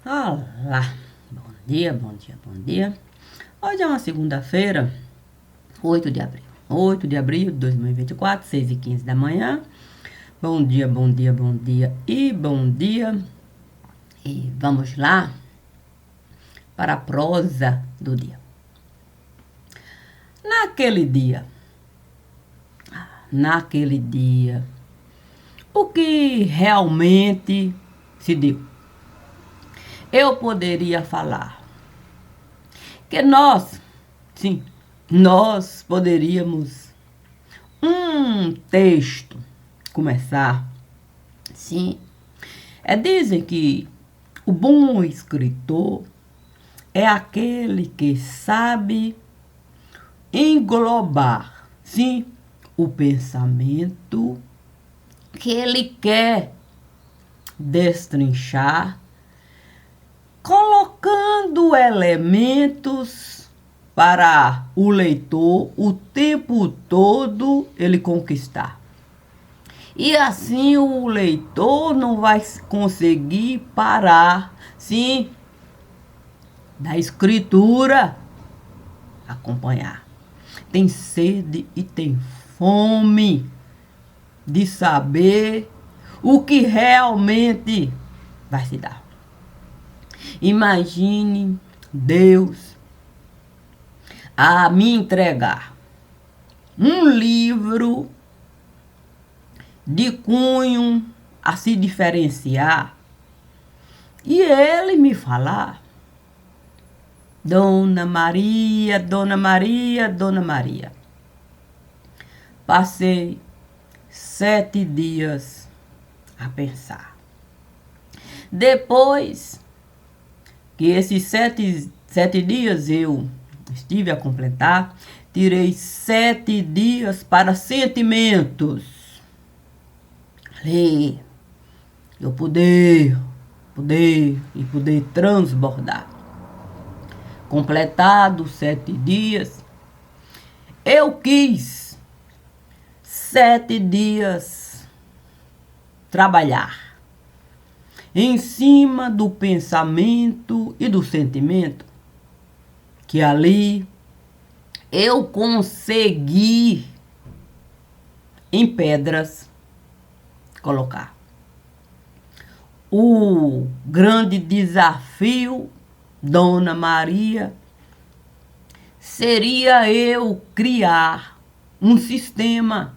Olá, bom dia, bom dia, bom dia. Hoje é uma segunda-feira, 8 de abril. 8 de abril de 2024, 6h15 da manhã. Bom dia, bom dia, bom dia e bom dia. E vamos lá para a prosa do dia. Naquele dia, o que realmente se deu? Eu poderia falar que nós poderíamos texto começar, sim. Dizem que o bom escritor é aquele que sabe englobar, sim, o pensamento que ele quer destrinchar, colocando elementos para o leitor o tempo todo ele conquistar. E assim o leitor não vai conseguir parar, sim, da escritura, acompanhar. Tem sede e tem fome de saber o que realmente vai se dar. Imagine Deus a me entregar um livro de cunho a se diferenciar e ele me falar: Dona Maria, Dona Maria, Dona Maria, passei 7 dias a pensar. Depois que esses sete dias eu estive a completar, tirei 7 dias para sentimentos. Ali, eu poder transbordar. Completados 7 dias, eu quis 7 dias trabalhar em cima do pensamento e do sentimento que ali eu consegui em pedras colocar. O grande desafio, Dona Maria, seria eu criar um sistema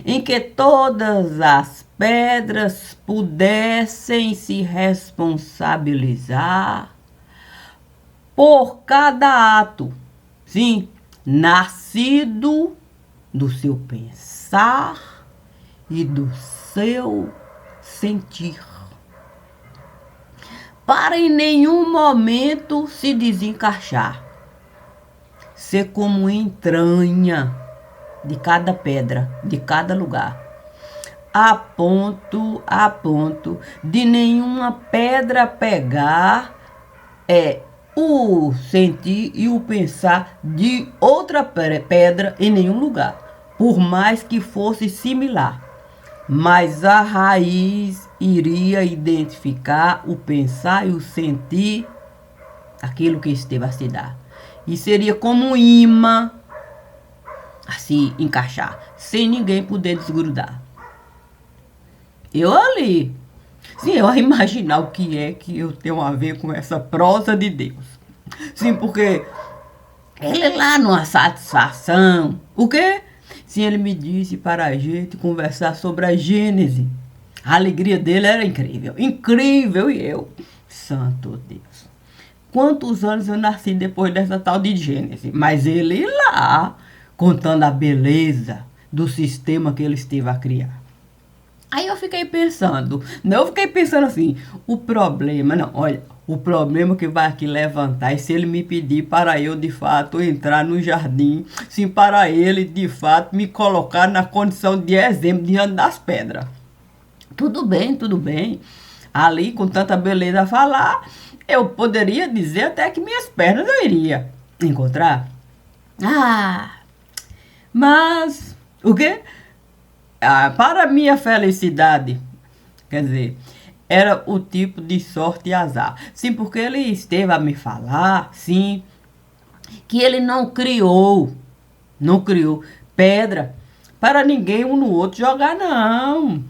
em que todas as pedras pudessem se responsabilizar por cada ato, sim, nascido do seu pensar e do seu sentir, para em nenhum momento se desencaixar, ser como entranha de cada pedra, de cada lugar, a ponto de nenhuma pedra pegar o sentir e o pensar de outra pedra em nenhum lugar, por mais que fosse similar. Mas a raiz iria identificar o pensar e o sentir aquilo que esteve a se dar. E seria como um imã a se encaixar, sem ninguém poder desgrudar. Eu ali, sim, eu a imaginar o que é que eu tenho a ver com essa prosa de Deus. Sim, porque ele lá numa satisfação, o quê? Sim, ele me disse para a gente conversar sobre a Gênese. A alegria dele era incrível, incrível, e eu, santo Deus. Quantos anos eu nasci depois dessa tal de Gênese? Mas ele lá, contando a beleza do sistema que ele esteve a criar. Aí eu fiquei pensando assim, o problema que vai aqui levantar é se ele me pedir para eu, de fato, entrar no jardim, sim, para ele, de fato, me colocar na condição de exemplo diante das pedras. Tudo bem. Ali, com tanta beleza a falar, eu poderia dizer até que minhas pernas eu iria encontrar. Mas, o quê? Para minha felicidade, quer dizer, era o tipo de sorte e azar. Sim, porque ele esteve a me falar, sim, que ele não criou pedra para ninguém um no outro jogar, não.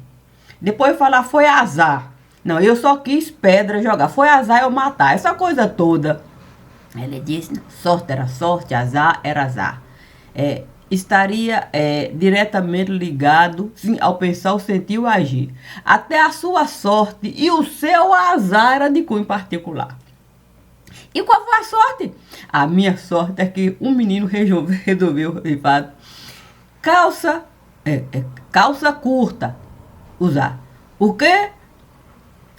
Depois falar foi azar. Não, eu só quis pedra jogar. Foi azar eu matar. Essa coisa toda. Ele disse, não, sorte era sorte, azar era azar. Estaria diretamente ligado, sim, ao pensar, o sentir, o agir. Até a sua sorte e o seu azar era de cunho particular. E qual foi a sorte? A minha sorte é que um menino resolveu de fato, calça, calça curta usar. O quê?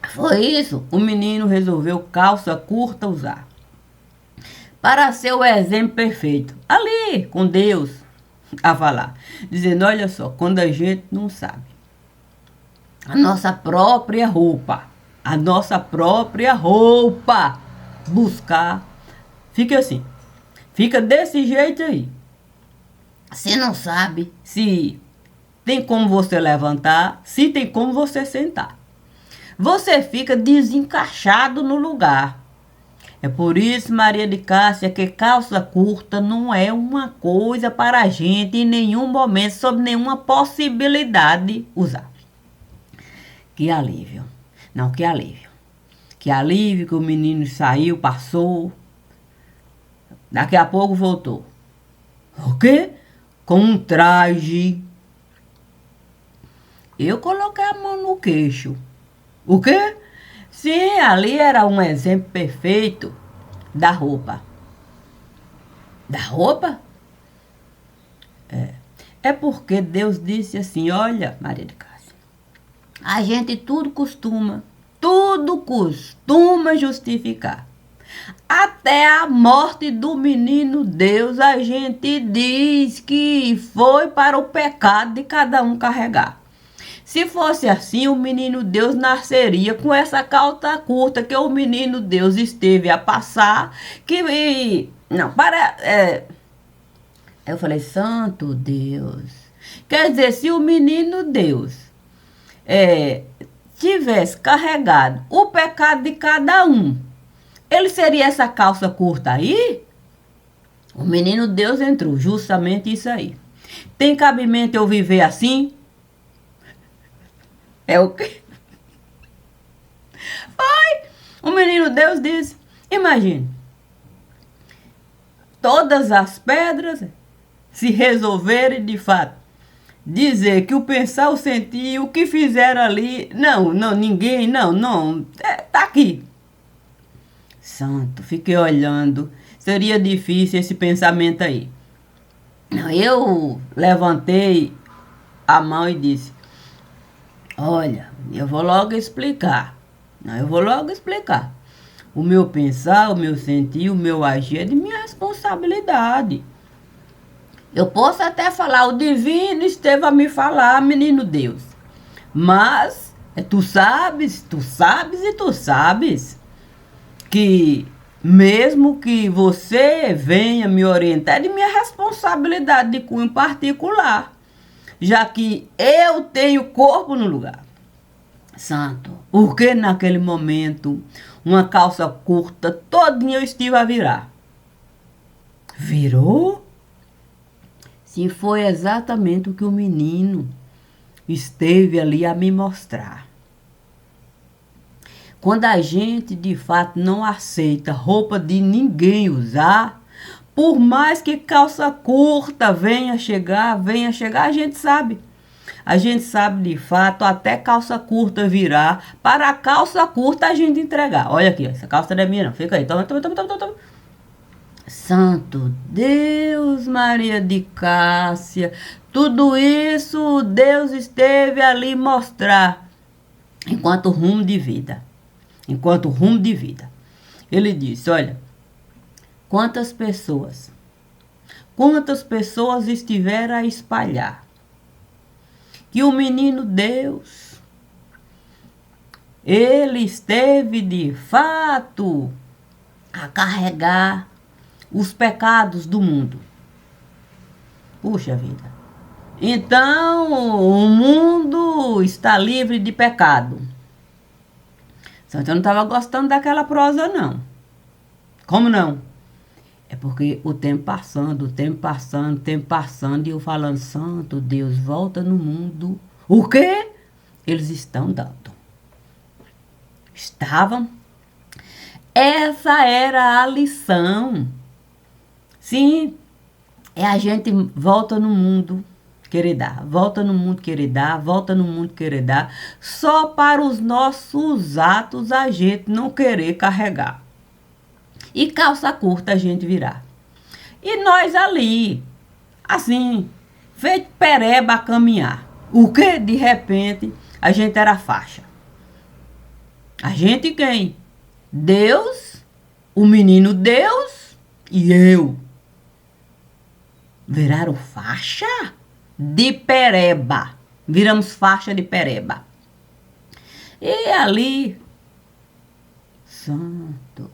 Foi isso. O menino resolveu calça curta usar. Para ser o exemplo perfeito. Ali, com Deus, a falar. Dizendo, olha só, quando a gente não sabe a nossa própria roupa, buscar, fica assim. Fica desse jeito aí. Você não sabe se tem como você levantar, se tem como você sentar. Você fica desencaixado no lugar. É por isso, Maria de Cássia, que calça curta não é uma coisa para a gente em nenhum momento, sob nenhuma possibilidade usar. Que alívio. Não, que alívio. Que alívio que o menino saiu, passou. Daqui a pouco voltou. O quê? Com um traje. Eu coloquei a mão no queixo. O quê? Sim, ali era um exemplo perfeito da roupa. Da roupa? É porque Deus disse assim, olha, Maria de Cássia, a gente tudo costuma justificar. Até a morte do menino Deus, a gente diz que foi para o pecado de cada um carregar. Se fosse assim, o menino Deus nasceria com essa calça curta que o menino Deus esteve a passar, não, eu falei, santo Deus. Quer dizer, se o menino Deus tivesse carregado o pecado de cada um, ele seria essa calça curta aí? O menino Deus entrou, justamente isso aí. Tem cabimento eu viver assim? É o quê? O menino Deus disse, imagine, todas as pedras se resolverem de fato dizer que o pensar, o sentir, o que fizeram ali, não, ninguém, tá aqui. Santo, fiquei olhando, seria difícil esse pensamento aí. Eu levantei a mão e disse, olha, eu vou logo explicar. O meu pensar, o meu sentir, o meu agir é de minha responsabilidade. Eu posso até falar, o divino esteve a me falar, menino Deus. Mas tu sabes que mesmo que você venha me orientar, é de minha responsabilidade de cunho particular, já que eu tenho corpo no lugar. Santo, porque naquele momento uma calça curta todinha eu estive a virar. Virou? Sim, foi exatamente o que o menino esteve ali a me mostrar. Quando a gente de fato não aceita roupa de ninguém usar, por mais que calça curta venha chegar, a gente sabe. A gente sabe de fato até calça curta virar, para a calça curta a gente entregar. Olha aqui, essa calça não é minha não, fica aí, toma. Santo Deus, Maria de Cássia, tudo isso Deus esteve ali mostrar enquanto rumo de vida. Ele disse, olha, quantas pessoas estiveram a espalhar que o menino Deus, ele esteve de fato a carregar os pecados do mundo. Puxa vida. Então, o mundo está livre de pecado. Santo, eu não estava gostando daquela prosa, não. Como não? É porque o tempo passando, o tempo passando, o tempo passando, e eu falando, Santo Deus, volta no mundo. O quê? Eles estão dando. Estavam. Essa era a lição. Sim, é a gente volta no mundo querer dar, volta no mundo querer dar, volta no mundo querer dar, só para os nossos atos a gente não querer carregar. E calça curta a gente virar. E nós ali, assim, feito pereba a caminhar. O que? De repente, a gente era faixa. A gente quem? Deus, o menino Deus e eu. Viraram faixa de pereba. Viramos faixa de pereba. E ali, santo.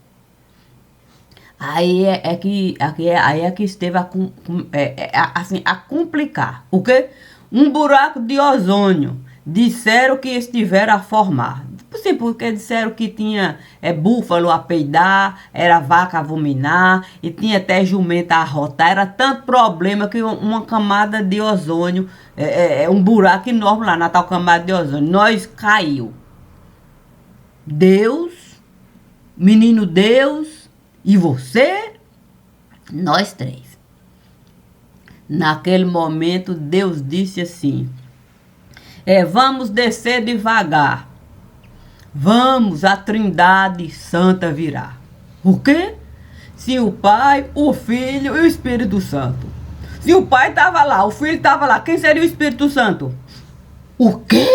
Aí é que esteve a complicar. O quê? Um buraco de ozônio. Disseram que estiveram a formar. Sim, porque disseram que tinha búfalo a peidar, era vaca a vominar, e tinha até jumenta a arrotar. Era tanto problema que uma camada de ozônio, um buraco enorme lá na tal camada de ozônio. Nós caiu. Deus, menino Deus, e você, nós três. Naquele momento, Deus disse assim, vamos descer devagar. Vamos, a Trindade Santa virá. O quê? Se o Pai, o Filho e o Espírito Santo. Se o Pai estava lá, o Filho estava lá, quem seria o Espírito Santo? O quê?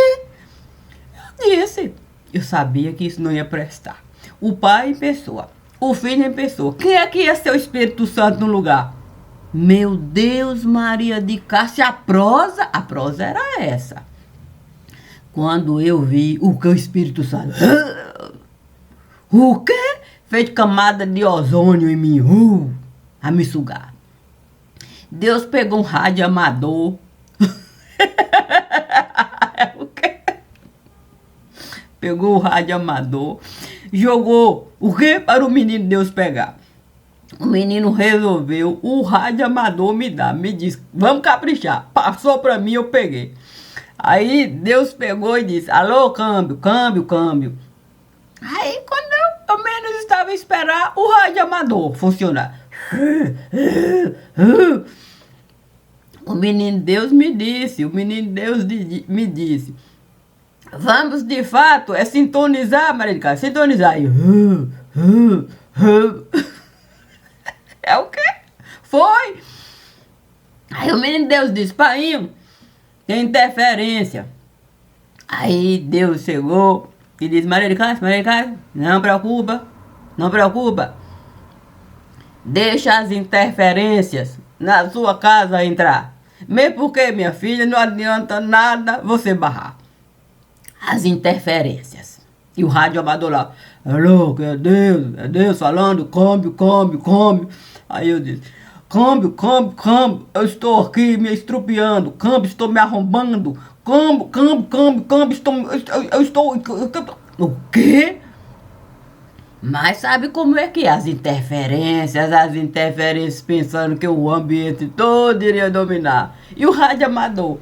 Eu disse. Eu sabia que isso não ia prestar. O Pai em pessoa, o Filho em pessoa. Quem é que ia ser o Espírito Santo no lugar? Meu Deus, Maria de Cássia, a prosa era essa. Quando eu vi o que o Espírito Santo... O quê? Fez camada de ozônio em mim. A me sugar. Deus pegou um rádio amador. O quê? Pegou o rádio amador. Jogou o quê? Para o menino Deus pegar. O menino resolveu o rádio amador me dar. Me disse, vamos caprichar. Passou para mim, eu peguei. Aí Deus pegou e disse, alô, câmbio, câmbio, câmbio. Aí quando eu menos estava a esperar o rádio amador funcionar. O menino Deus me disse, me disse, vamos de fato sintonizar, Maria de Cássia, sintonizar. Aí, é o quê? Foi. Aí o menino Deus disse, painho, tem interferência. Aí Deus chegou e disse, Maria de Cássia, não preocupa, não preocupa. Deixa as interferências na sua casa entrar. Mesmo porque, minha filha, não adianta nada você barrar. As interferências. E o rádio amador lá, alô, que é Deus falando, câmbio, câmbio, câmbio. Aí eu disse, câmbio, câmbio, câmbio, eu estou aqui me estrupiando, câmbio, estou me arrombando, câmbio, câmbio, câmbio, câmbio, eu estou... O quê? Mas sabe como é que é? As interferências pensando que o ambiente todo iria dominar. E o rádio amador?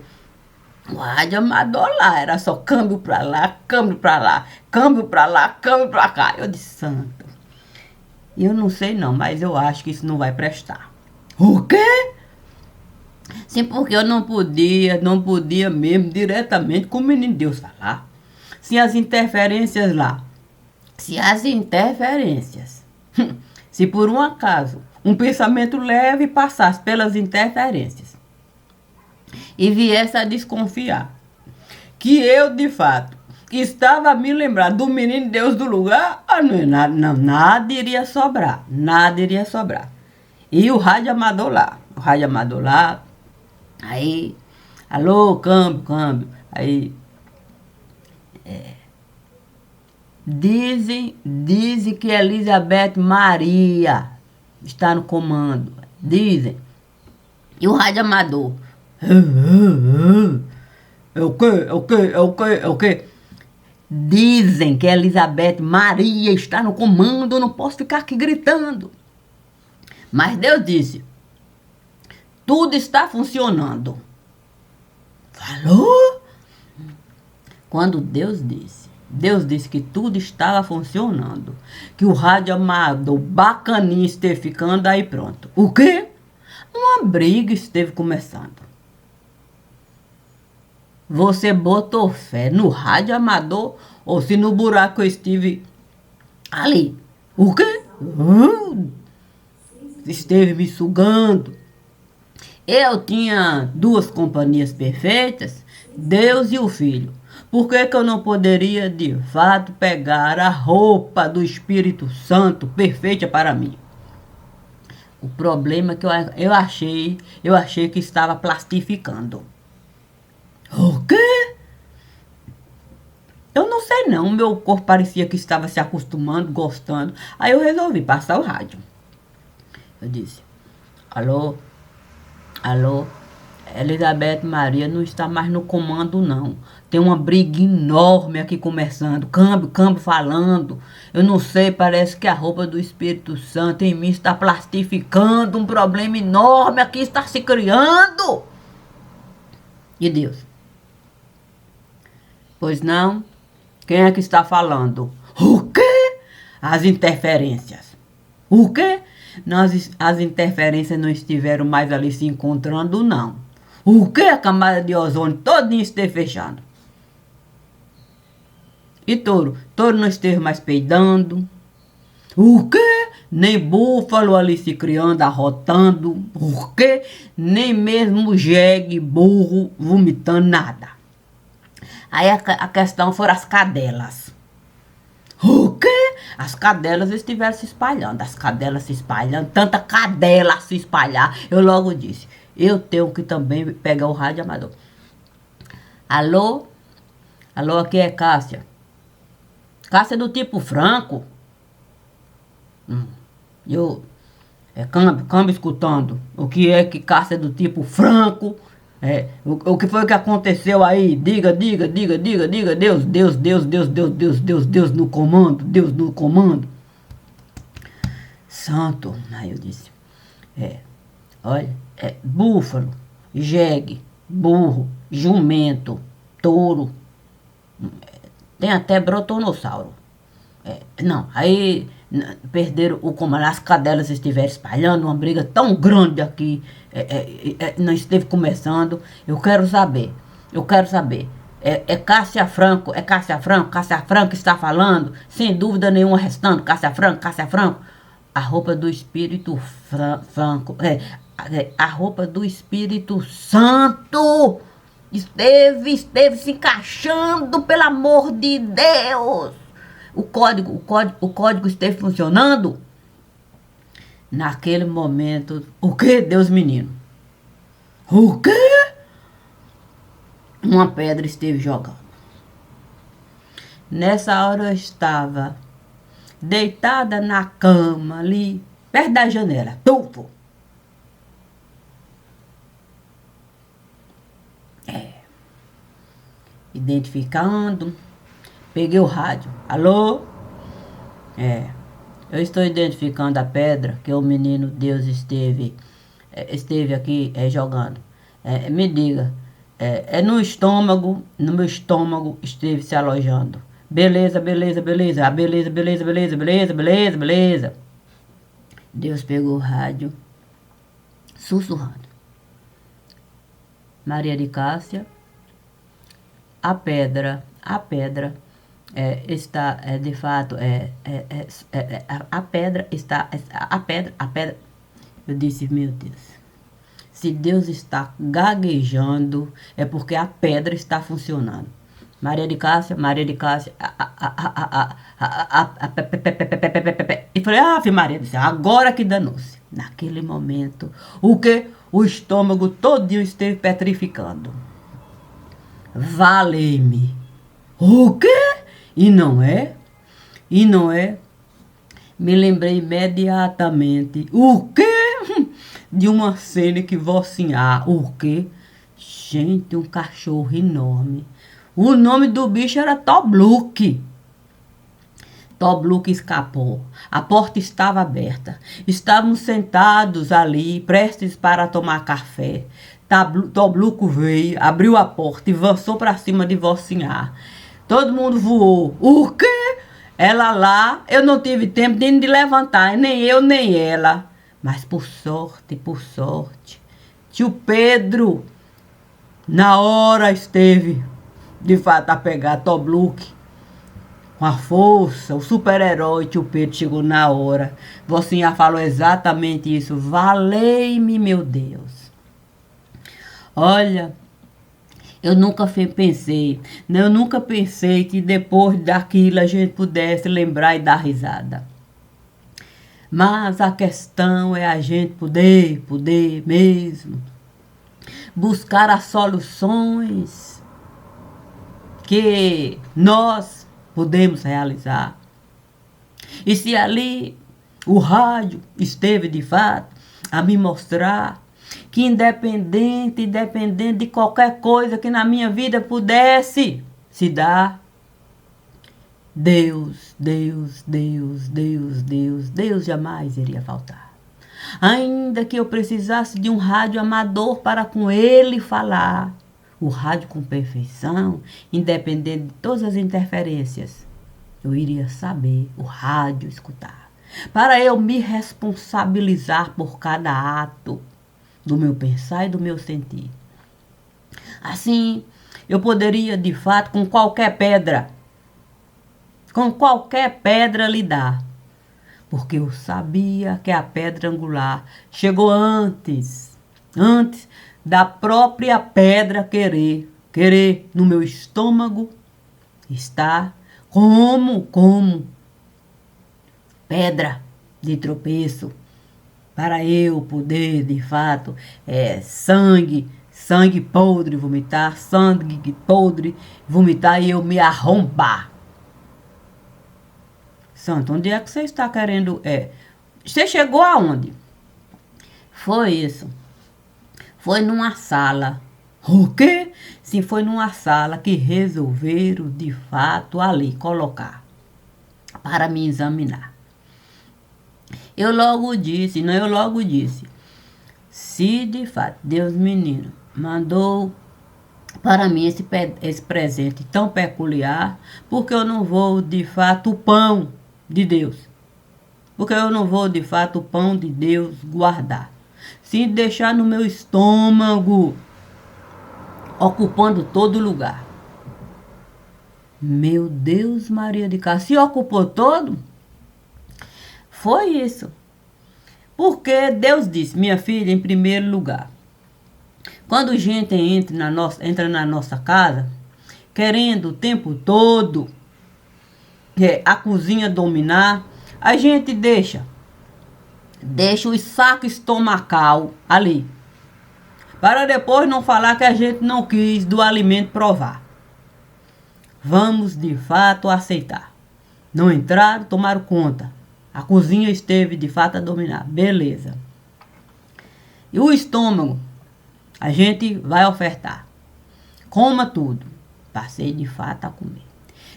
O rádio amador lá, era só câmbio pra lá, câmbio pra lá, câmbio pra lá, câmbio pra cá. Eu disse, santo, eu não sei não, mas eu acho que isso não vai prestar. O quê? Sim, porque eu não podia mesmo diretamente com o menino Deus falar. Se as interferências, se por um acaso um pensamento leve passasse pelas interferências e viesse a desconfiar que eu, de fato, estava a me lembrar do menino Deus do lugar, nada iria sobrar, nada iria sobrar. E o rádio amador lá, aí, alô, câmbio, câmbio, aí, dizem que Elizabeth Maria está no comando, dizem, e o rádio amador, é o quê? Dizem que Elizabeth Maria está no comando, eu não posso ficar aqui gritando. Mas Deus disse, tudo está funcionando. Falou? Quando Deus disse que tudo estava funcionando, que o rádio amador bacaninho esteve ficando, aí pronto. O quê? Uma briga esteve começando. Você botou fé no rádio amador ou se no buraco eu estive ali? O quê? Esteve me sugando. Eu tinha duas companhias perfeitas, Deus e o Filho. Por que eu não poderia, de fato, pegar a roupa do Espírito Santo perfeita para mim? O problema é que eu achei que estava plastificando. O quê? Eu não sei não, meu corpo parecia que estava se acostumando, gostando. Aí eu resolvi passar o rádio. Eu disse, alô, Elizabeth Maria não está mais no comando não. Tem uma briga enorme aqui começando, câmbio falando. Eu não sei, parece que a roupa do Espírito Santo em mim está plastificando. Um problema enorme aqui está se criando. E Deus? Pois não? Quem é que está falando? O quê? As interferências. O quê? As interferências não estiveram mais ali se encontrando, não. O quê? A camada de ozônio todinha esteve fechando. E touro? Touro não esteve mais peidando. O quê? Nem búfalo ali se criando, arrotando. O quê? Nem mesmo jegue, burro, vomitando, nada. Aí a questão foram as cadelas. O quê? As cadelas estiveram se espalhando. As cadelas se espalhando. Tanta cadela se espalhar. Eu logo disse, eu tenho que também pegar o rádio amador. Alô? Alô, aqui é Cássia. Cássia do tipo Franco. Câmbio escutando. O que é que Cássia do tipo Franco? O que foi que aconteceu aí? Diga, Deus no comando, Deus no comando. Santo, aí eu disse, búfalo, jegue, burro, jumento, touro, tem até brotonossauro. Não, aí perderam o comando, as cadelas estiveram espalhando, uma briga tão grande aqui, não esteve começando. Eu quero saber, Cássia Franco está falando, sem dúvida nenhuma restando, Cássia Franco, a roupa do Espírito Franco, a roupa do Espírito Santo esteve se encaixando, pelo amor de Deus. O código esteve funcionando. Naquele momento, o que, Deus menino? O quê? Uma pedra esteve jogando. Nessa hora eu estava deitada na cama ali, perto da janela. Tufo. Identificando. Peguei o rádio. Alô? Eu estou identificando a pedra que o menino Deus esteve aqui jogando. Me diga. No meu estômago esteve se alojando. Beleza. Beleza. Deus pegou o rádio, sussurrando. Maria de Cássia, a pedra está, de fato, a pedra está, a pedra. Eu disse, meu Deus, se Deus está gaguejando, é porque a pedra está funcionando. Maria de Cássia, e falei, Ave Maria do céu, agora que danou-se. Naquele momento, o que? O estômago todinho esteve petrificando. Vale-me. O quê? E não é? Me lembrei imediatamente. O quê? De uma cena que vocinha. O quê? Gente, um cachorro enorme. O nome do bicho era Tobluk. Tobluk escapou. A porta estava aberta. Estávamos sentados ali, prestes para tomar café. Tobluk veio, abriu a porta e avançou para cima de Vocinha. Todo mundo voou. O quê? Ela lá, eu não tive tempo de levantar, nem eu, nem ela. Mas por sorte, tio Pedro, na hora esteve, de fato, a pegar Tobluk. Com a força, o super-herói tio Pedro chegou na hora. Vocinha falou exatamente isso. Valei-me, meu Deus. Olha, eu nunca pensei que depois daquilo a gente pudesse lembrar e dar risada. Mas a questão é a gente poder mesmo buscar as soluções que nós podemos realizar. E se ali o rádio esteve de fato a me mostrar que independente de qualquer coisa que na minha vida pudesse se dar, Deus jamais iria faltar. Ainda que eu precisasse de um rádio amador para com ele falar, o rádio com perfeição, independente de todas as interferências, eu iria saber o rádio escutar, para eu me responsabilizar por cada ato do meu pensar e do meu sentir. Assim, eu poderia, de fato, com qualquer pedra lidar, porque eu sabia que a pedra angular chegou antes da própria pedra querer no meu estômago estar como pedra de tropeço, para eu poder, de fato, sangue podre vomitar, e eu me arrombar. Santo, onde é que você está querendo? Você chegou aonde? Foi isso. Foi numa sala. O quê? Sim, foi numa sala que resolveram, de fato, ali colocar para me examinar. Eu logo disse, se de fato Deus menino mandou para mim esse presente tão peculiar, porque eu não vou de fato o pão de Deus, guardar, se deixar no meu estômago ocupando todo lugar. Meu Deus, Maria de Cá, se ocupou todo? Foi isso. Porque Deus disse, minha filha, em primeiro lugar, quando gente entra na nossa casa, querendo o tempo todo a cozinha dominar, a gente deixa o saco estomacal ali, para depois não falar que a gente não quis do alimento provar. Vamos de fato aceitar. Não entraram, tomaram conta. A cozinha esteve de fato a dominar. Beleza. E o estômago, a gente vai ofertar. Coma tudo. Passei de fato a comer.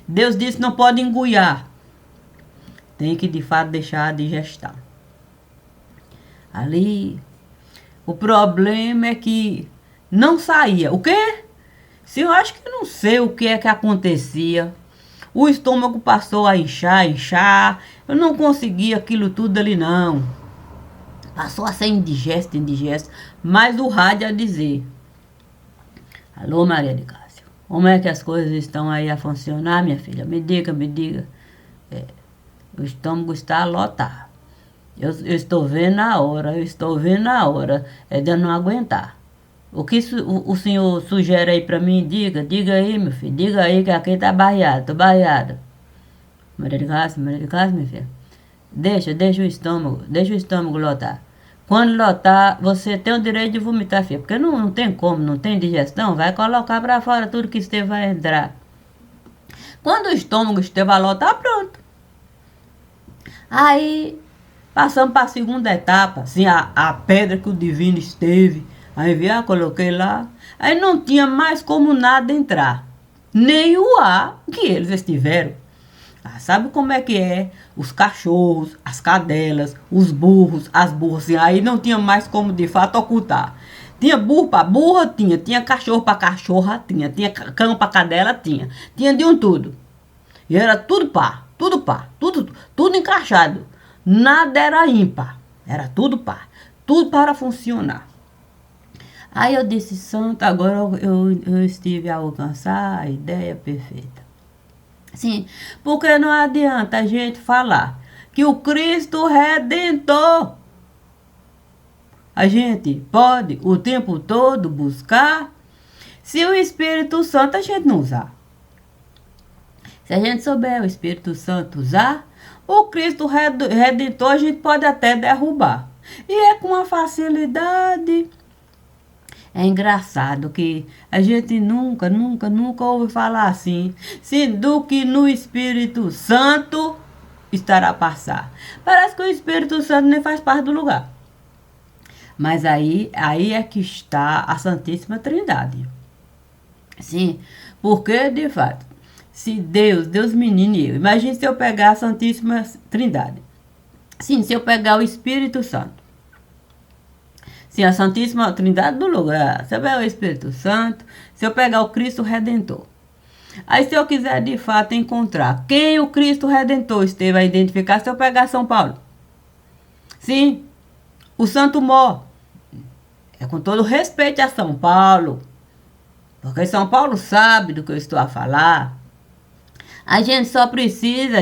Deus disse não pode engoiar. Tem que de fato deixar a digestão. Ali, o problema é que não saía. O quê? Se eu acho que não sei o que é que acontecia. O estômago passou a inchar. Eu não conseguia aquilo tudo ali, não. Passou a ser indigesto. Mas o rádio a dizer: alô, Maria de Cássio, como é que as coisas estão aí a funcionar, minha filha? Me diga. O estômago está lotado. Eu estou vendo a hora. De eu não aguentar. O que o senhor sugere aí pra mim? Diga aí, meu filho. Diga aí que aqui tá barreado. Tô barreada. Maria de Cássio, minha filha. Deixa o estômago lotar. Quando lotar, você tem o direito de vomitar, filha. Porque não tem como, não tem digestão. Vai colocar pra fora tudo que esteve vai entrar. Quando o estômago esteve a lotar, pronto. Aí, passamos para a segunda etapa. Assim, a pedra que o divino esteve. Aí coloquei lá. Aí não tinha mais como nada entrar. nem o ar que eles estiveram. Ah, sabe como é que é? Os cachorros, as cadelas, os burros, as burras, assim, aí não tinha mais como de fato ocultar. Tinha burro para burra, tinha cachorro para cachorra, tinha cão para cadela, tinha de um tudo. E era tudo par, tudo encaixado. Nada era ímpar, era tudo par, tudo para funcionar. Aí eu disse, santo, agora eu estive a alcançar a ideia perfeita. Sim, porque não adianta a gente falar que o Cristo Redentor, a gente pode o tempo todo buscar, se o Espírito Santo a gente não usar. Se a gente souber o Espírito Santo usar, o Cristo Redentor a gente pode até derrubar. E é com uma facilidade. É engraçado que a gente nunca ouve falar assim, do que no Espírito Santo estará a passar. Parece que o Espírito Santo nem faz parte do lugar. Mas aí é que está a Santíssima Trindade. Sim, porque de fato, se Deus menino e eu, imagine se eu pegar a Santíssima Trindade. Sim, se eu pegar o Espírito Santo. Sim, a Santíssima Trindade do lugar. Se eu pegar o Espírito Santo, se eu pegar o Cristo Redentor. Aí se eu quiser de fato encontrar quem o Cristo Redentor esteve a identificar, se eu pegar São Paulo. Sim, o Santo Mó. É com todo respeito a São Paulo. Porque São Paulo sabe do que eu estou a falar. A gente só precisa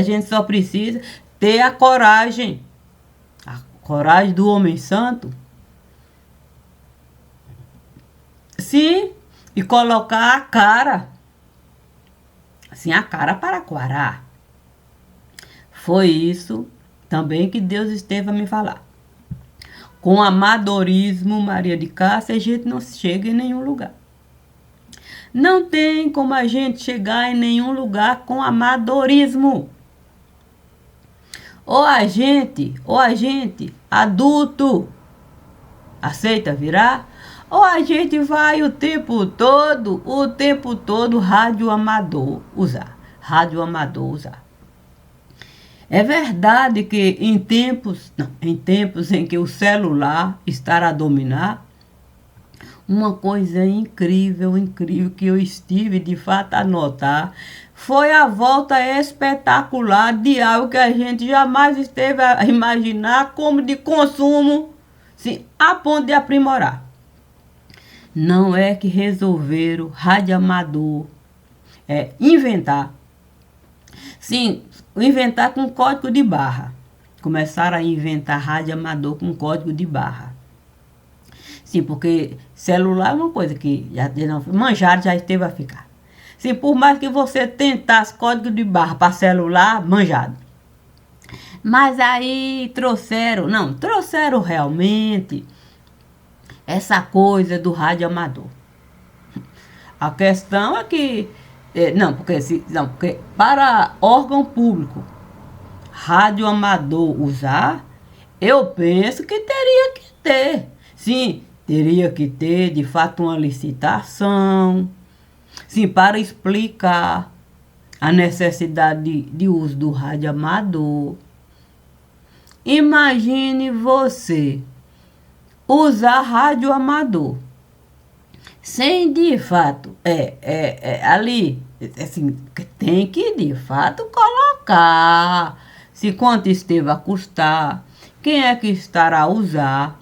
ter a coragem do homem santo. Sim, e colocar a cara. Assim, a cara para quarar. Foi isso também que Deus esteve a me falar. Com amadorismo, Maria de Cássia, a gente não chega em nenhum lugar. Não tem como a gente chegar em nenhum lugar com amadorismo. Ou a gente, adulto, aceita virar, ou a gente vai o tempo todo rádio amador usar. É verdade que em tempos em que o celular estará a dominar, uma coisa incrível que eu estive de fato a notar foi a volta espetacular de algo que a gente jamais esteve a imaginar como de consumo, sim, a ponto de aprimorar. Não é que resolveram radioamador inventar. Sim, inventar com código de barra. Começaram a inventar radioamador com código de barra. Sim, porque celular é uma coisa que manjado já esteve a ficar. Sim, por mais que você tentasse código de barra para celular, manjado. Mas aí trouxeram realmente essa coisa do rádio amador. A questão é que porque para órgão público, rádio amador usar, eu penso que teria que ter. Sim, teria que ter, de fato, uma licitação. Sim, para explicar a necessidade de uso do rádio amador. Imagine você usar rádio amador sem, de fato, ali, assim, tem que, de fato, colocar se quanto esteve a custar, quem é que estará a usar.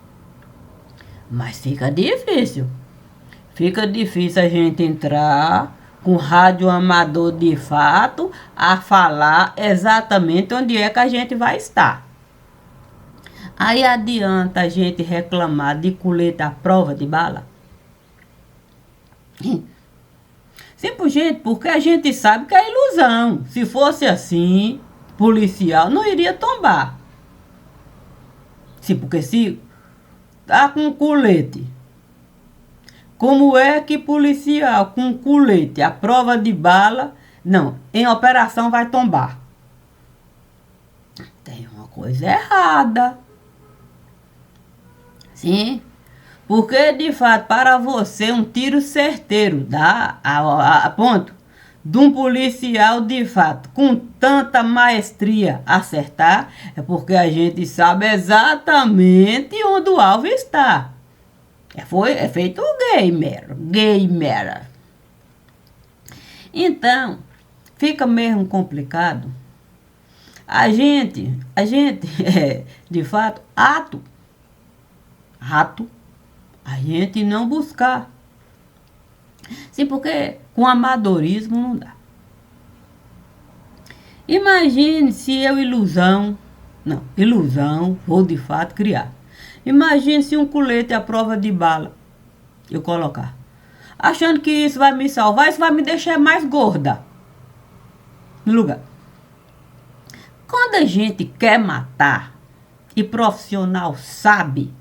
Mas fica difícil a gente entrar com rádio amador de fato a falar exatamente onde é que a gente vai estar. Aí adianta a gente reclamar de coleta à prova de bala? Simplesmente porque a gente sabe que é ilusão. Se fosse assim, policial não iria tombar. Sim, porque se tá com colete, como é que policial com colete, a prova de bala, não, em operação vai tombar? Tem uma coisa errada. Sim, porque de fato para você um tiro certeiro dá a ponto de um policial, de fato, com tanta maestria acertar, é porque a gente sabe exatamente onde o alvo está. É feito o gamer. Então, fica mesmo complicado. A gente, de fato, rato, a gente não buscar. Sim, porque com amadorismo não dá. Imagine se eu ilusão, vou de fato criar. Imagine se um colete à prova de bala eu colocar. Achando que isso vai me salvar, isso vai me deixar mais gorda. No lugar. Quando a gente quer matar e profissional sabe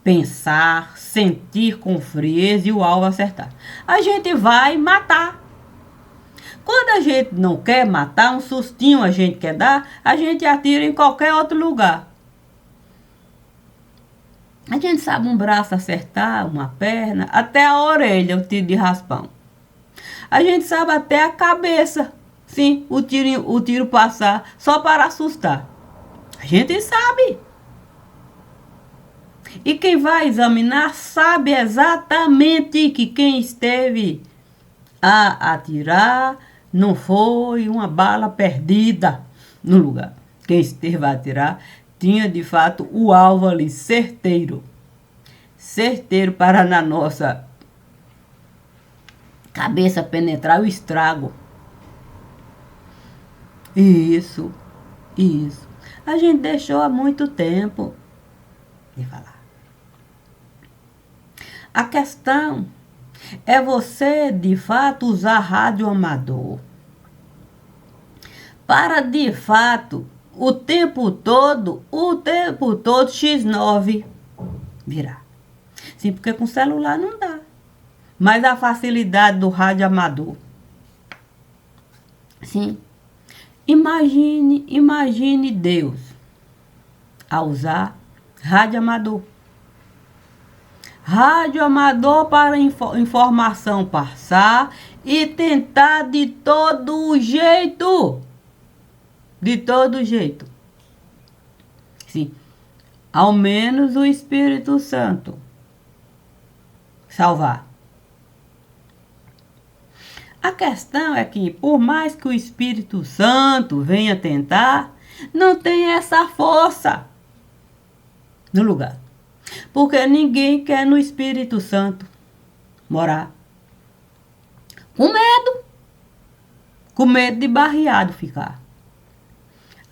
pensar, sentir com frieza e o alvo acertar, a gente vai matar. Quando a gente não quer matar, um sustinho a gente quer dar, a gente atira em qualquer outro lugar. A gente sabe um braço acertar, uma perna, até a orelha, o tiro de raspão. A gente sabe até a cabeça, sim, o tiro passar, só para assustar. A gente sabe. E quem vai examinar sabe exatamente que quem esteve a atirar não foi uma bala perdida no lugar. Quem esteve a atirar tinha de fato o alvo ali certeiro. Certeiro para na nossa cabeça penetrar o estrago. Isso. A gente deixou há muito tempo de falar. A questão é você, de fato, usar rádio amador para, de fato, o tempo todo, X9 virar. Sim, porque com celular não dá. Mas a facilidade do rádio amador. Sim. Imagine Deus a usar rádio amador. Rádio amador para informação passar e tentar de todo jeito. Sim. Ao menos o Espírito Santo salvar. A questão é que, por mais que o Espírito Santo venha tentar, não tem essa força no lugar. Porque ninguém quer no Espírito Santo morar. Com medo de barreado ficar.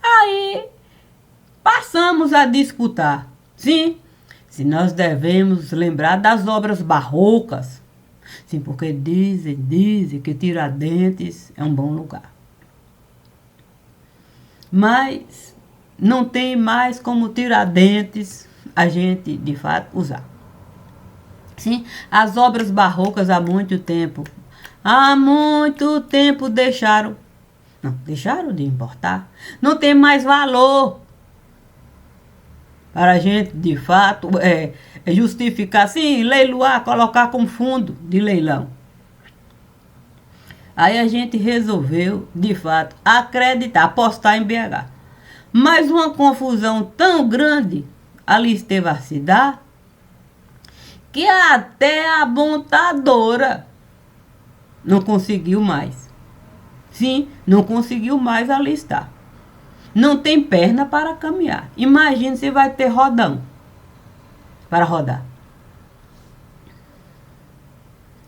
Aí passamos a disputar, sim, se nós devemos lembrar das obras barrocas. Sim, porque dizem que Tiradentes é um bom lugar. Mas não tem mais como Tiradentes a gente, de fato, usar. Sim, as obras barrocas há muito tempo deixaram de importar. Não tem mais valor para a gente, de fato, justificar, assim, leiloar, colocar como fundo de leilão. Aí a gente resolveu, de fato, acreditar, apostar em BH. Mas uma confusão tão grande ali esteve a se dar, que até a montadora não conseguiu mais. Sim, não conseguiu mais alistar. Não tem perna para caminhar. Imagine se vai ter rodão para rodar.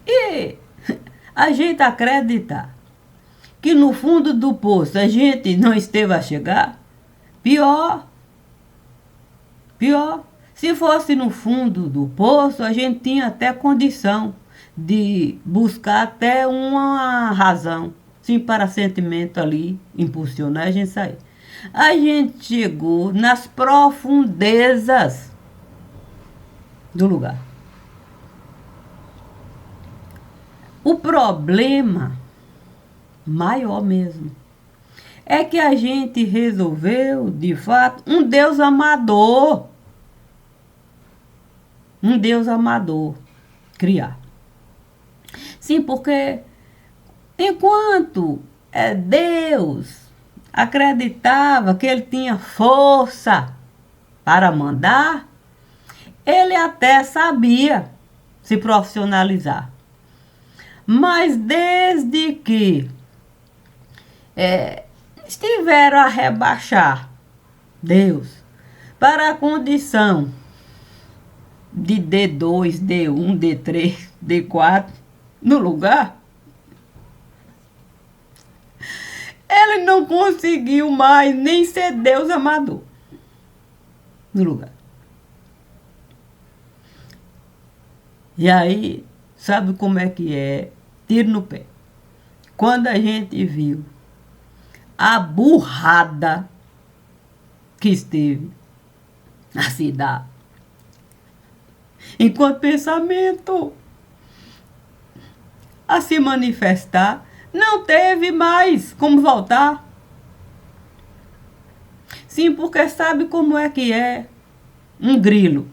E a gente acreditar que no fundo do poço a gente não esteve a chegar, pior. Se fosse no fundo do poço, a gente tinha até condição de buscar até uma razão, sim, para sentimento ali, impulsionar a gente sair. A gente chegou nas profundezas do lugar. O problema maior mesmo é que a gente resolveu, de fato, um Deus amador criar. Sim, porque Enquanto Deus acreditava que ele tinha força para mandar, ele até sabia se profissionalizar. Mas desde que estiveram a rebaixar Deus para a condição de D2, D1, D3, D4 no lugar, ele não conseguiu mais nem ser Deus amador no lugar. E aí, sabe como é que é? Tiro no pé. Quando a gente viu a burrada que esteve na cidade, enquanto pensamento a se manifestar, não teve mais como voltar. Sim, porque sabe como é que é um grilo.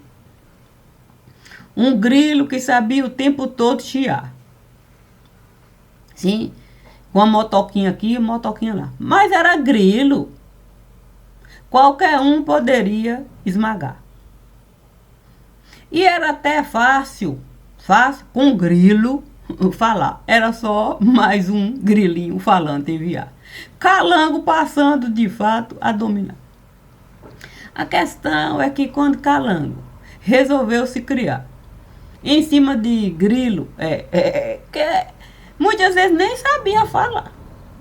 Um grilo que sabia o tempo todo chiar. Sim, com a motoquinha aqui e a motoquinha lá. Mas era grilo. Qualquer um poderia esmagar. E era até fácil com grilo falar. Era só mais um grilinho falante enviar. Calango passando de fato a dominar. A questão é que quando Calango resolveu se criar em cima de grilo, que muitas vezes nem sabia falar,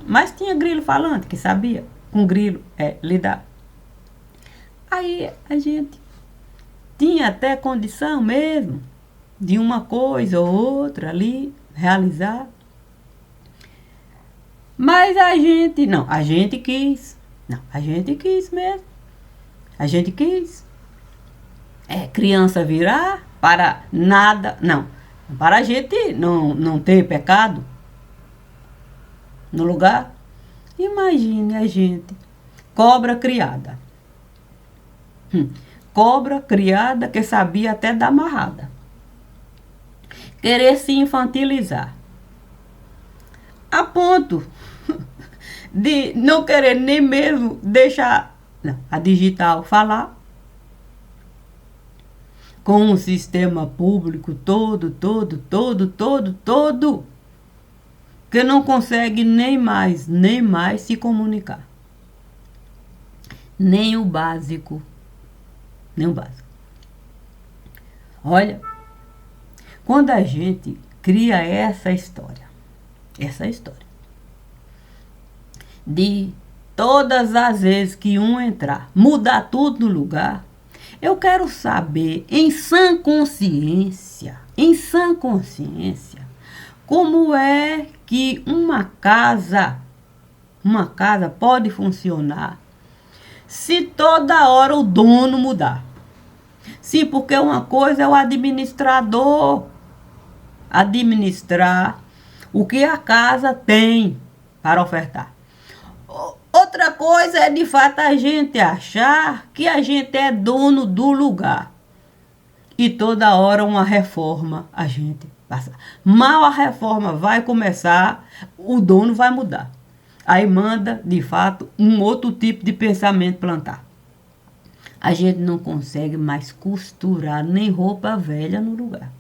mas tinha grilo falante que sabia com grilo lidar. Aí a gente tinha até condição mesmo de uma coisa ou outra ali realizar. Mas a gente quis mesmo. A gente quis. Criança virar para nada, não. Para a gente não ter pecado no lugar. Imagine a gente, cobra criada. Cobra criada que sabia até dar amarrada. Querer se infantilizar. A ponto de não querer nem mesmo deixar a digital falar. Com um sistema público todo, que não consegue nem mais se comunicar. Nem o básico. Olha, quando a gente cria essa história, de todas as vezes que um entrar, mudar tudo no lugar, eu quero saber, em sã consciência, como é que uma casa pode funcionar se toda hora o dono mudar. Sim, porque uma coisa é o administrador administrar o que a casa tem para ofertar. Outra coisa é, de fato, a gente achar que a gente é dono do lugar. E toda hora uma reforma a gente passa. Mal a reforma vai começar, o dono vai mudar. Aí manda, de fato, um outro tipo de pensamento plantar. A gente não consegue mais costurar nem roupa velha no lugar.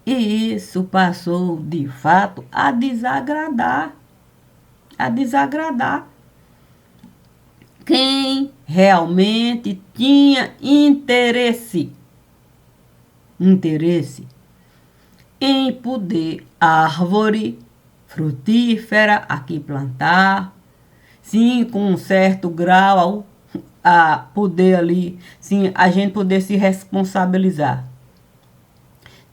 E isso passou, de fato, a desagradar. Quem realmente tinha interesse em poder árvore frutífera aqui plantar, sim, com um certo grau a poder ali, sim, a gente poder se responsabilizar,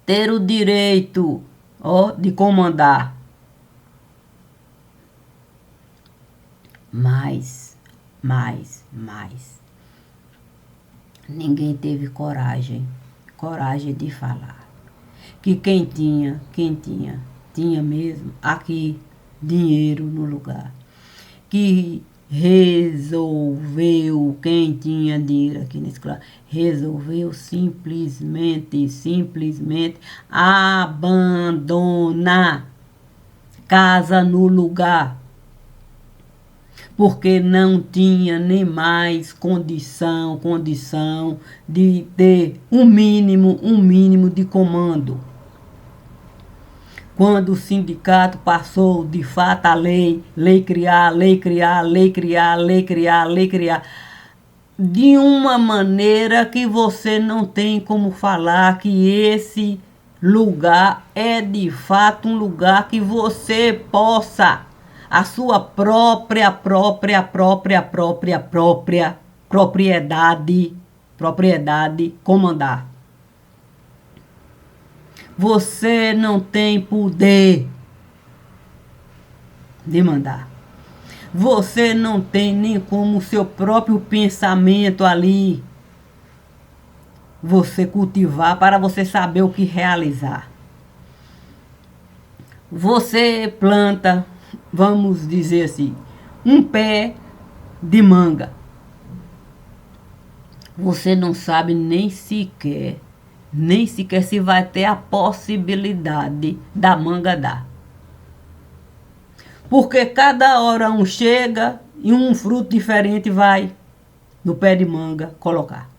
ter o direito de comandar. Mais. Ninguém teve coragem de falar. Que quem tinha mesmo aqui dinheiro no lugar. Que resolveu, quem tinha dinheiro aqui nesse lugar, resolveu simplesmente abandonar casa no lugar, porque não tinha nem mais condição de ter um mínimo de comando. Quando o sindicato passou de fato a lei criar, de uma maneira que você não tem como falar que esse lugar é de fato um lugar que você possa a sua própria propriedade comandar. Você não tem poder de mandar. Você não tem nem como o seu próprio pensamento ali você cultivar para você saber o que realizar. Você planta, vamos dizer assim, um pé de manga. Você não sabe nem sequer se vai ter a possibilidade da manga dar. Porque cada hora um chega e um fruto diferente vai no pé de manga colocar.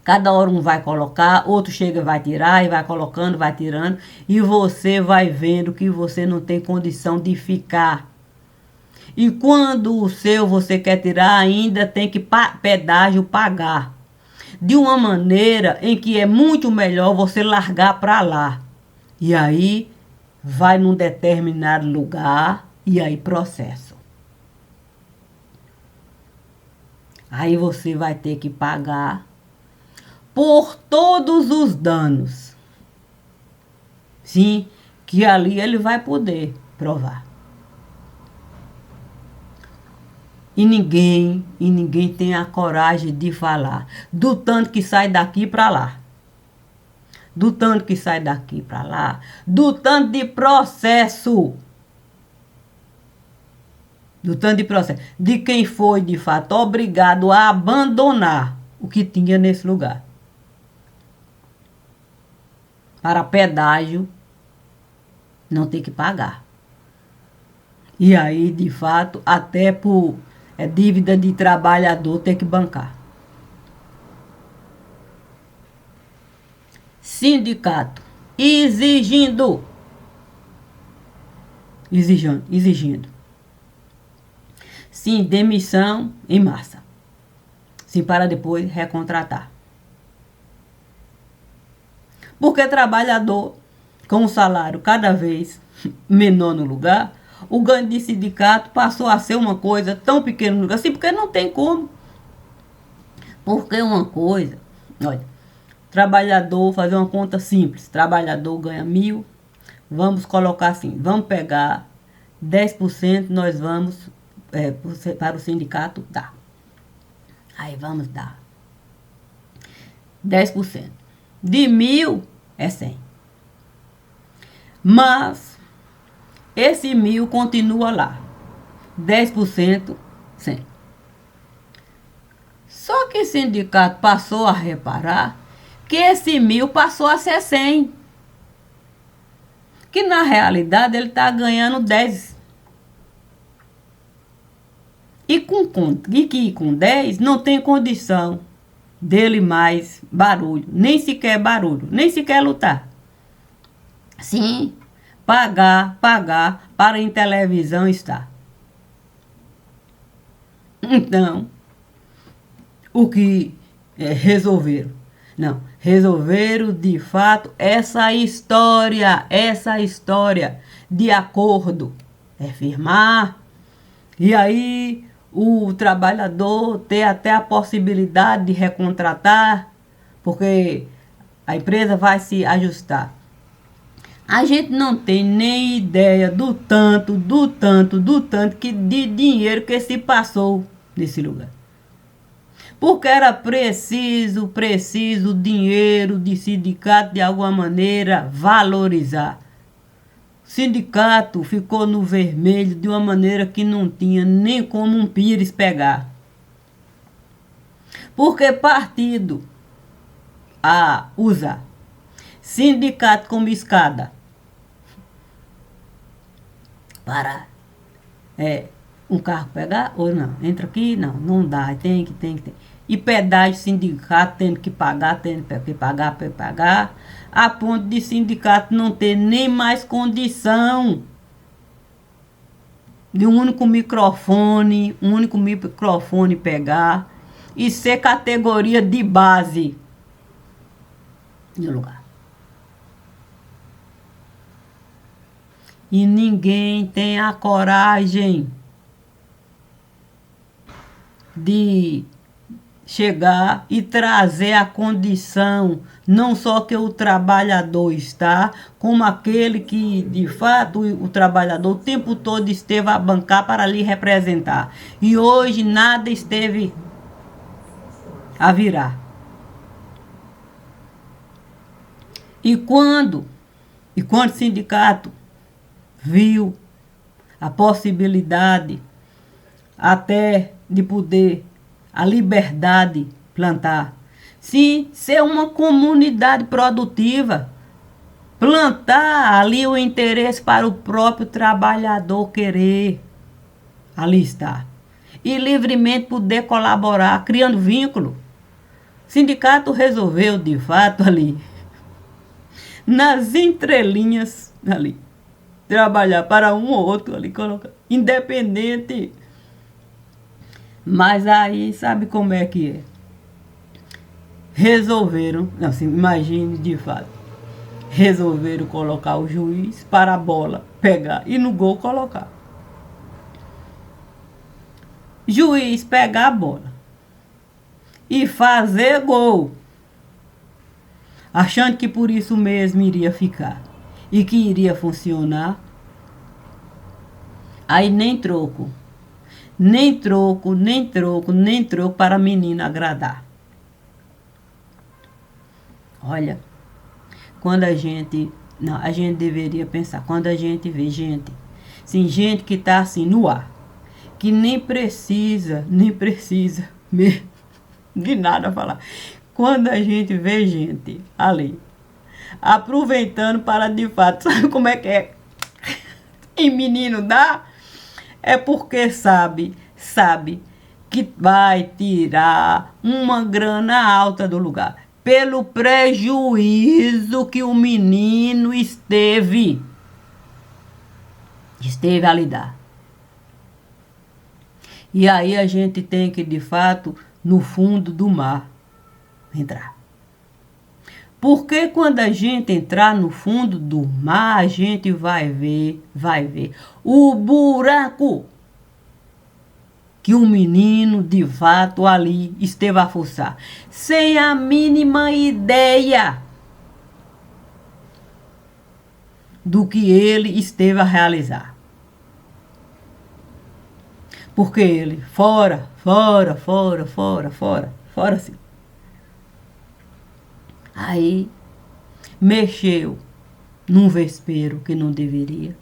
Cada hora um vai colocar, outro chega e vai tirar, e vai colocando, vai tirando, e você vai vendo que você não tem condição de ficar. E quando o seu você quer tirar, ainda tem que pedágio pagar. De uma maneira em que é muito melhor você largar para lá. E aí vai num determinado lugar e aí processo. Aí você vai ter que pagar por todos os danos. Sim, que ali ele vai poder provar. E ninguém tem a coragem de falar do tanto que sai daqui para lá. Do tanto que sai daqui para lá. Do tanto de processo. Do tanto de processo. De quem foi, de fato, obrigado a abandonar o que tinha nesse lugar. Para pedágio não ter que pagar. E aí, de fato, até por dívida de trabalhador ter que bancar. Sindicato exigindo. Sim, demissão em massa. Sim, para depois recontratar. Porque trabalhador com um salário cada vez menor no lugar, o ganho de sindicato passou a ser uma coisa tão pequena no lugar, assim, porque não tem como. Porque uma coisa, olha, trabalhador, fazer uma conta simples, trabalhador ganha 1.000, vamos colocar assim, vamos pegar 10%, nós vamos para o sindicato dar. Aí vamos dar 10%. De 1.000 é 100. Mas esse 1.000 continua lá. 10%, 100. Só que o sindicato passou a reparar que esse 1.000 passou a ser 100. Que na realidade ele está ganhando 10. E com 10 não tem condição dele mais barulho, nem sequer lutar. Sim, pagar para em televisão estar. Então, o que resolveram? Não, resolveram de fato essa história de acordo. Firmar, e aí o trabalhador ter até a possibilidade de recontratar, porque a empresa vai se ajustar. A gente não tem nem ideia do tanto que de dinheiro que se passou nesse lugar. Porque era preciso dinheiro de sindicato de alguma maneira valorizar. O sindicato ficou no vermelho de uma maneira que não tinha nem como um pires pegar. Porque partido a usar sindicato como escada para um carro pegar ou não. Entra aqui, não dá, tem que. E pedágio, sindicato tendo que pagar, a ponto de sindicato não ter nem mais condição de um único microfone pegar e ser categoria de base no lugar. E ninguém tem a coragem de chegar e trazer a condição, não só que o trabalhador está, como aquele que, de fato, o trabalhador o tempo todo esteve a bancar para lhe representar. E hoje nada esteve a virar. E quando o sindicato viu a possibilidade até de poder a liberdade plantar. Sim, ser uma comunidade produtiva. Plantar ali o interesse para o próprio trabalhador querer ali estar. E livremente poder colaborar, criando vínculo. O sindicato resolveu, de fato, ali, nas entrelinhas, ali, trabalhar para um ou outro, ali, colocar, independente. Mas aí, sabe como é que é? Resolveram, assim, imagine de fato, resolveram colocar o juiz para a bola pegar e no gol colocar. Juiz pegar a bola e fazer gol, achando que por isso mesmo iria ficar e que iria funcionar. Aí nem troco para a menina agradar. Olha, quando a gente deveria pensar, quando a gente vê gente, sim, gente que está assim no ar, que nem precisa mesmo de nada falar. Quando a gente vê gente ali, aproveitando para de fato, sabe como é que é? E menino dá? É porque sabe que vai tirar uma grana alta do lugar. Pelo prejuízo que o menino esteve a lidar. E aí a gente tem que, de fato, no fundo do mar, entrar. Porque quando a gente entrar no fundo do mar, a gente vai ver o buraco que o menino, de fato, ali esteve a fuçar, sem a mínima ideia do que ele esteve a realizar. Porque ele, fora, sim. Aí, mexeu num vespeiro que não deveria.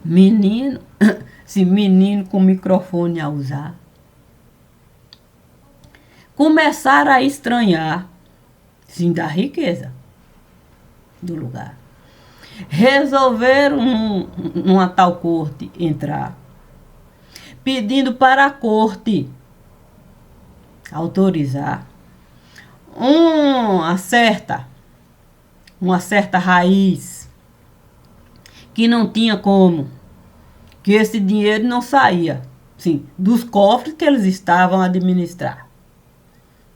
Menino com microfone a usar. Começaram a estranhar, sim, da riqueza do lugar. Resolveram numa tal corte entrar, pedindo para a corte autorizar uma certa raiz que não tinha como, que esse dinheiro não saía, sim, dos cofres que eles estavam a administrar.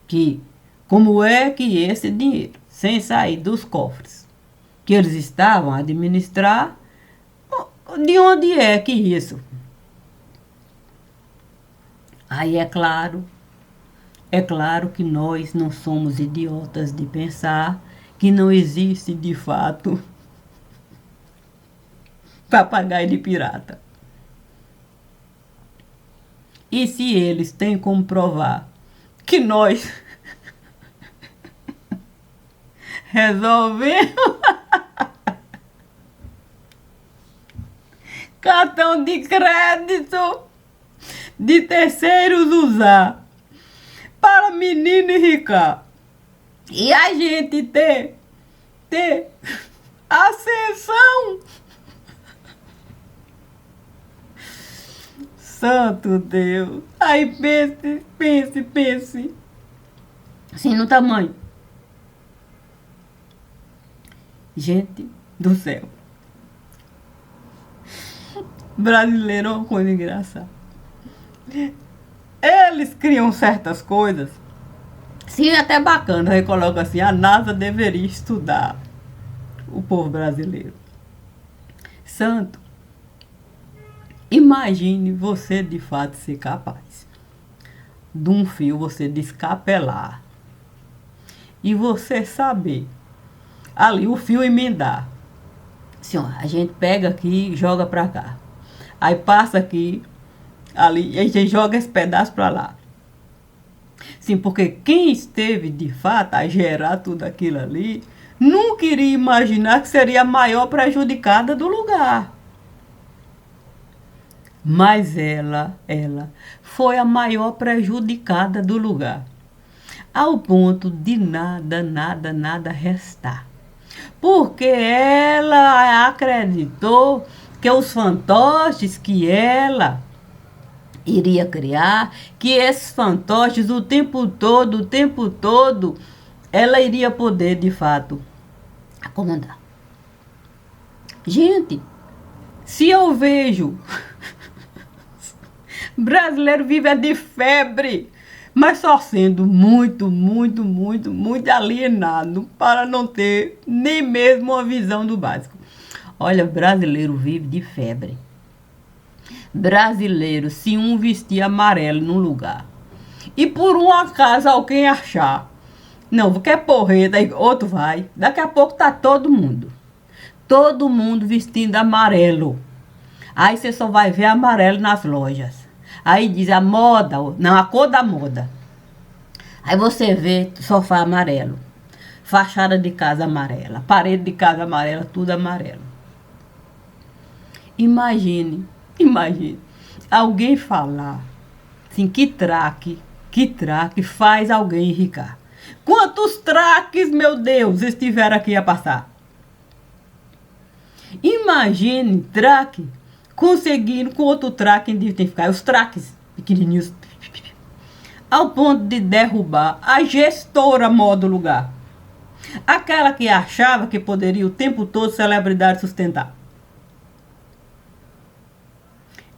Que como é que esse dinheiro, sem sair dos cofres que eles estavam a administrar, de onde é que isso? Aí é claro que nós não somos idiotas de pensar que não existe de fato papagaio de pirata. E se eles têm como provar que nós resolvemos cartão de crédito de terceiros usar para menino enricar e a gente ter ascensão Santo Deus. Aí pense. Assim no tamanho. Gente do céu. Brasileiro é uma coisa engraçada. Eles criam certas coisas. Sim, é até bacana. Aí coloca assim, a NASA deveria estudar o povo brasileiro. Santo, imagine você de fato ser capaz de um fio você descapelar e você saber ali o fio emendar. Assim, ó, a gente pega aqui e joga pra cá. Aí passa aqui, ali, e a gente joga esse pedaço pra lá. Sim, porque quem esteve de fato a gerar tudo aquilo ali, não queria imaginar que seria a maior prejudicada do lugar. Mas ela foi a maior prejudicada do lugar. Ao ponto de nada restar. Porque ela acreditou que os fantoches que ela iria criar, que esses fantoches o tempo todo, ela iria poder, de fato, comandar. Gente, se eu vejo brasileiro vive de febre, mas só sendo muito alienado para não ter nem mesmo uma visão do básico. Olha, brasileiro vive de febre. Brasileiro, se um vestir amarelo num lugar e por um acaso alguém achar, não, quer porreta, aí outro vai, daqui a pouco tá todo mundo vestindo amarelo. Aí você só vai ver amarelo nas lojas. Aí diz a moda, não, a cor da moda. Aí você vê sofá amarelo, fachada de casa amarela, parede de casa amarela, tudo amarelo. Imagine alguém falar assim, que traque faz alguém enricar. Quantos traques, meu Deus, estiveram aqui a passar? Imagine traque conseguindo com outro traque identificar os traques pequenininhos, ao ponto de derrubar a gestora modo lugar. Aquela que achava que poderia o tempo todo celebridade sustentar.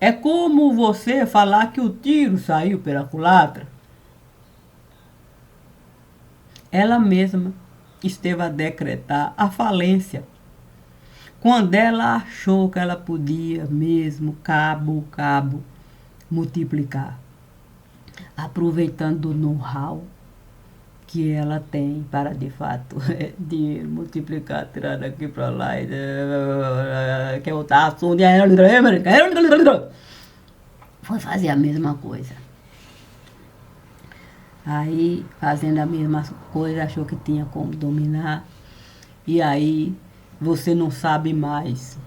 É como você falar que o tiro saiu pela culatra. Ela mesma esteve a decretar a falência. Quando ela achou que ela podia mesmo, cabo, multiplicar. Aproveitando o know-how que ela tem para, de fato, dinheiro, multiplicar, tirar daqui para lá, que é outra assunto, foi fazer a mesma coisa. Aí, fazendo a mesma coisa, achou que tinha como dominar, e aí você não sabe mais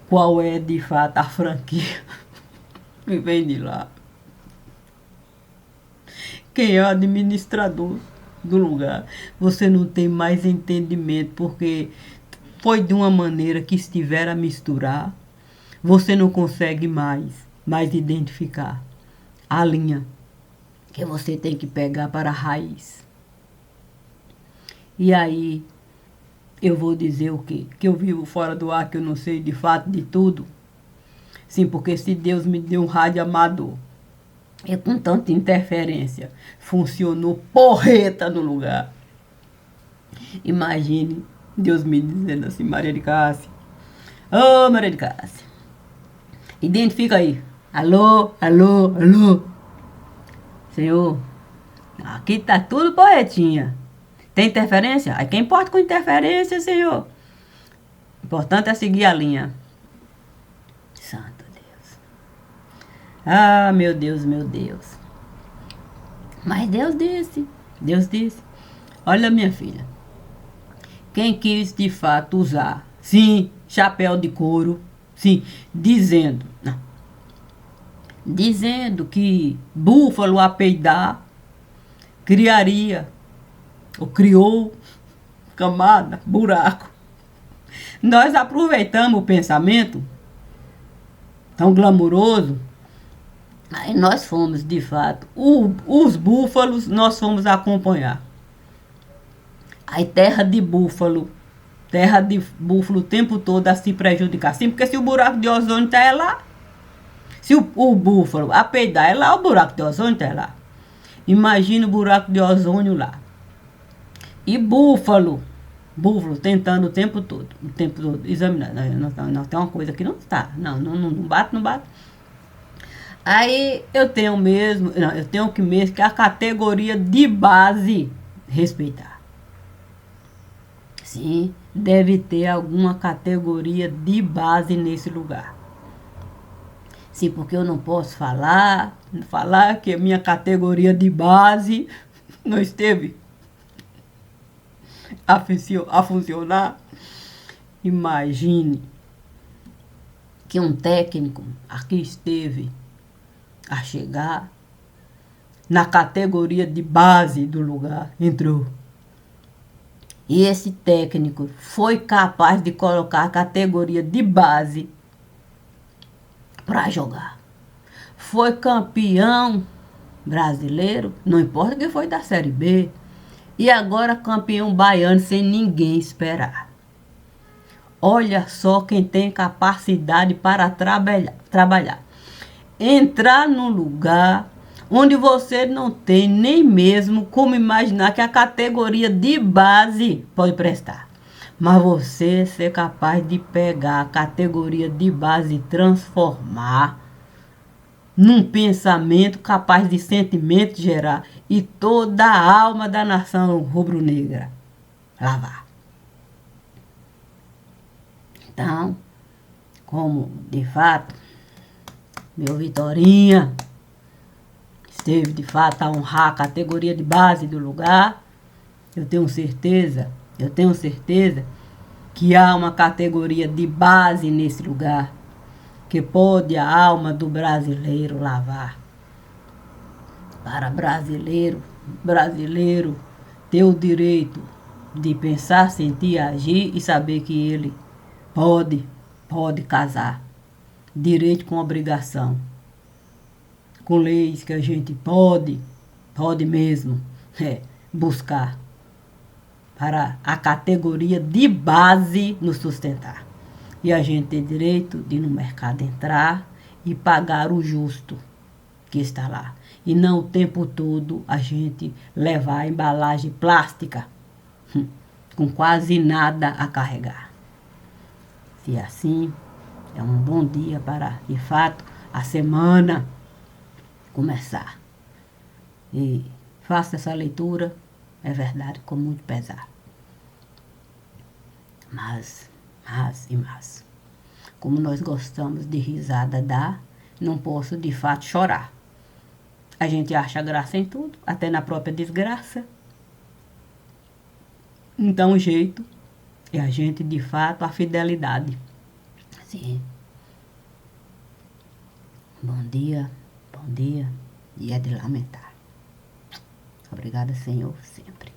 qual é, de fato, a franquia que vem de lá. Quem é o administrador do lugar. Você não tem mais entendimento, porque foi de uma maneira que estiver a misturar, você não consegue mais identificar a linha que você tem que pegar para a raiz. E aí, eu vou dizer o quê? Que eu vivo fora do ar, que eu não sei de fato de tudo? Sim, porque se Deus me deu um rádio amador, e com tanta interferência, funcionou porreta no lugar. Imagine Deus me dizendo assim, Maria de Cássia. Ô, Maria de Cássia. Identifica aí. Alô. Senhor, aqui tá tudo porretinha. Tem interferência? Aí quem importa com interferência, senhor? O importante é seguir a linha. Santo Deus. Ah, meu Deus. Mas Deus disse, olha, minha filha, quem quis de fato usar, sim, chapéu de couro, sim, dizendo que búfalo a peidar criaria, ou criou, camada, buraco. Nós aproveitamos o pensamento tão glamouroso. Aí nós fomos, de fato, os búfalos nós fomos acompanhar. Aí terra de búfalo o tempo todo a se prejudicar. Sim, porque se o buraco de ozônio tá lá, se o búfalo a peidar é lá, o buraco de ozônio tá lá. Imagina o buraco de ozônio lá. E búfalo tentando o tempo todo examinar. Não, tem uma coisa que não está. Não bate, não bate. Aí eu tenho que a categoria de base respeitar. Sim, deve ter alguma categoria de base nesse lugar. Sim, porque eu não posso falar que a minha categoria de base não esteve a funcionar. Imagine que um técnico aqui esteve a chegar na categoria de base do lugar, entrou. E esse técnico foi capaz de colocar a categoria de base para jogar. Foi campeão brasileiro, não importa que foi da Série B, e agora campeão baiano sem ninguém esperar. Olha só quem tem capacidade para trabalhar. Entrar num lugar onde você não tem nem mesmo como imaginar que a categoria de base pode prestar. Mas você ser capaz de pegar a categoria de base e transformar num pensamento capaz de sentimento gerar e toda a alma da nação rubro-negra lavar. Então, como de fato meu Vitorinha esteve de fato a honrar a categoria de base do lugar, eu tenho certeza que há uma categoria de base nesse lugar que pode a alma do brasileiro lavar. Para brasileiro ter o direito de pensar, sentir, agir e saber que ele pode casar. Direito com obrigação. Com leis que a gente pode mesmo buscar para a categoria de base nos sustentar. E a gente tem direito de no mercado entrar e pagar o justo que está lá. E não o tempo todo a gente levar a embalagem plástica com quase nada a carregar. Se assim, é um bom dia para, de fato, a semana começar. E faça essa leitura, é verdade, com muito pesar. Mas, como nós gostamos de risada dar, não posso de fato chorar. A gente acha graça em tudo, até na própria desgraça. Então o jeito é a gente de fato a fidelidade. Sim. Bom dia, e é de lamentar. Obrigada, Senhor, sempre.